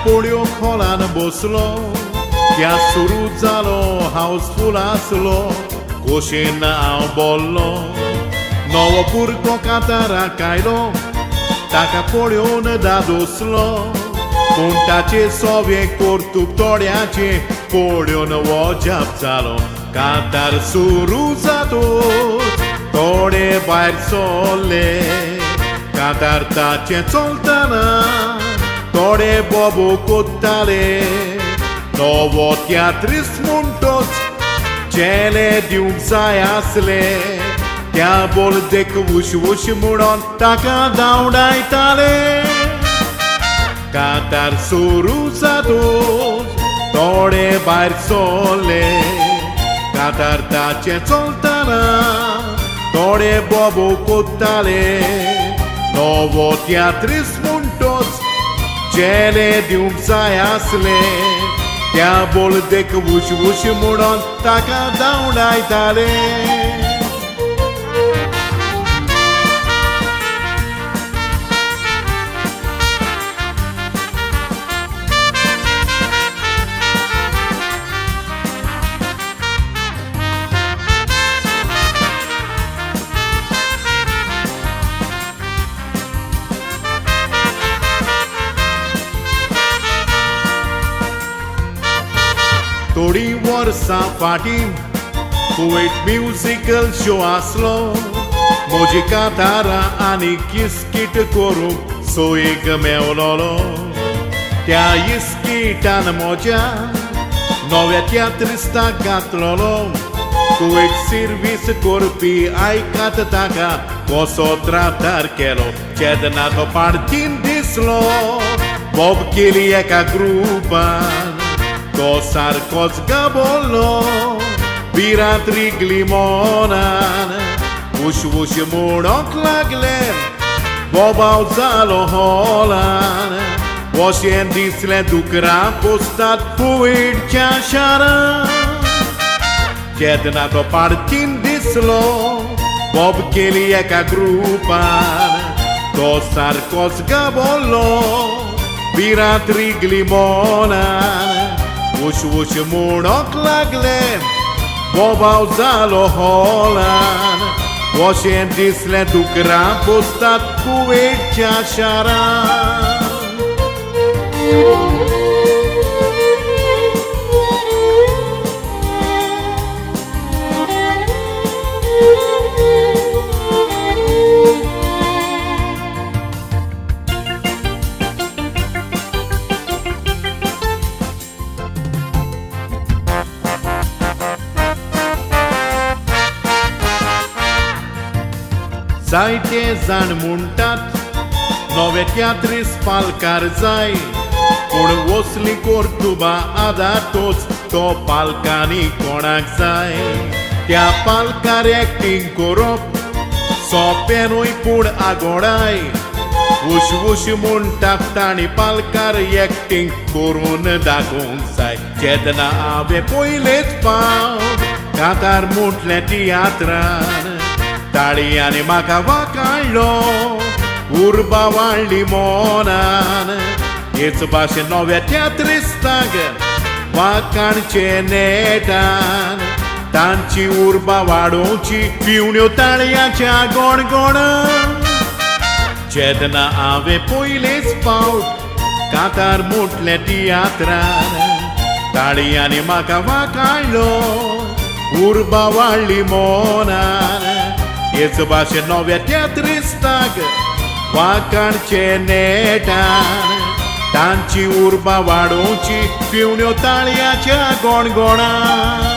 पोळ्यो खोलान बसलो त्या सुरू जालो हाऊसफुल आसलो खोशेन हांव बोल्लो नवो पुरको कांताराक आयलो ताका पळोवन दादोसलो पूण ताचे सोवे कौतुक थोड्याचे पळोवन वजाप जालो कांतार सुरू जातोच थोडे भायर सरले कांतार ताचे चलतना थोडे बोबो कोत्ताले नवो तियात्रिस्ट म्हणटोच चेले दिवंक जाय आसले त्या बोलदेक वुश वुश म्हणून ताका धांवडायताले कांतार सुरू जातोच थोडे भायर सरले कांतार ताचे चलतना थोडे बोबो कोत्ताले नवो तियात्रिस्ट म्हणटोच चेले दिवंक जाय आसले त्या बोलदेक वुश वुश म्हणून ताका धांवडायताले थोडी वर्सां फाटीं कुवेट म्युजिकल शो आसलो म्हजी कांतारां आनी इस्कीट करूंक सोयेक मेवलोलो त्या इस्किटान म्हज्या नव्या तियात्रिस्ताक घातलोलो कुवेट सर्वीस करपी आयकात ताका कसो त्रातार केलो चेदना तो पाडतीन दिसलो बोब केली एका ग्रुपान तो सारकोच गाबोलो बिरात रिगली मोनान वुश वुश म्हणोंक लागले बोबाव जालो हॉलान वशें दिसलें दुकरां पोसतात कुवेटच्या शारान चेतना तो पाडतीन दिसलो बोब केली एका ग्रुपान तो सारकोच गाबोलो बिरात रिगली मोनान वुश वुश म्हणोंक लागले बोबाव जालो हॉलान वशें दिसलें दुकरां पोसतात कुवेटच्या शारान जायते जाण म्हणटात नवे तियात्रिस्ट पालकार जाय पूण वसली कोर्तुबा आदातोच तो पालकांनी कोणाक जाय त्या पालकार एक्टींग करप सोंपेंूय पूण आगोडाय वुश वुश म्हणटात तांणी पालकार एक्टींग करून दाखोवंक जाय जेदना हांवें पयलेच फावट कांतार म्हटलें तियात्रान ताळयांनी म्हाका वाकाळ्ळो उर्बा वाडली मोनान हेच भाशेन नव्या तियात्रिस्ताक वाकाणचे नेटान तांची उर्बा वाडोवची पिवण्यो ताळयांच्या गोणगोणान जेदना हांवें पयलेच फावट कांतार म्हटलें तियात्रान ताळयांनी म्हाका वाकाळ्ळो उर्बा वाडली मोनान हेच भाशेन नव्या तियात्रिस्ताक वाकाणचे नेटान तांची उर्बा वाडोवची पिवण्यो ताळयांच्या गोणगोणान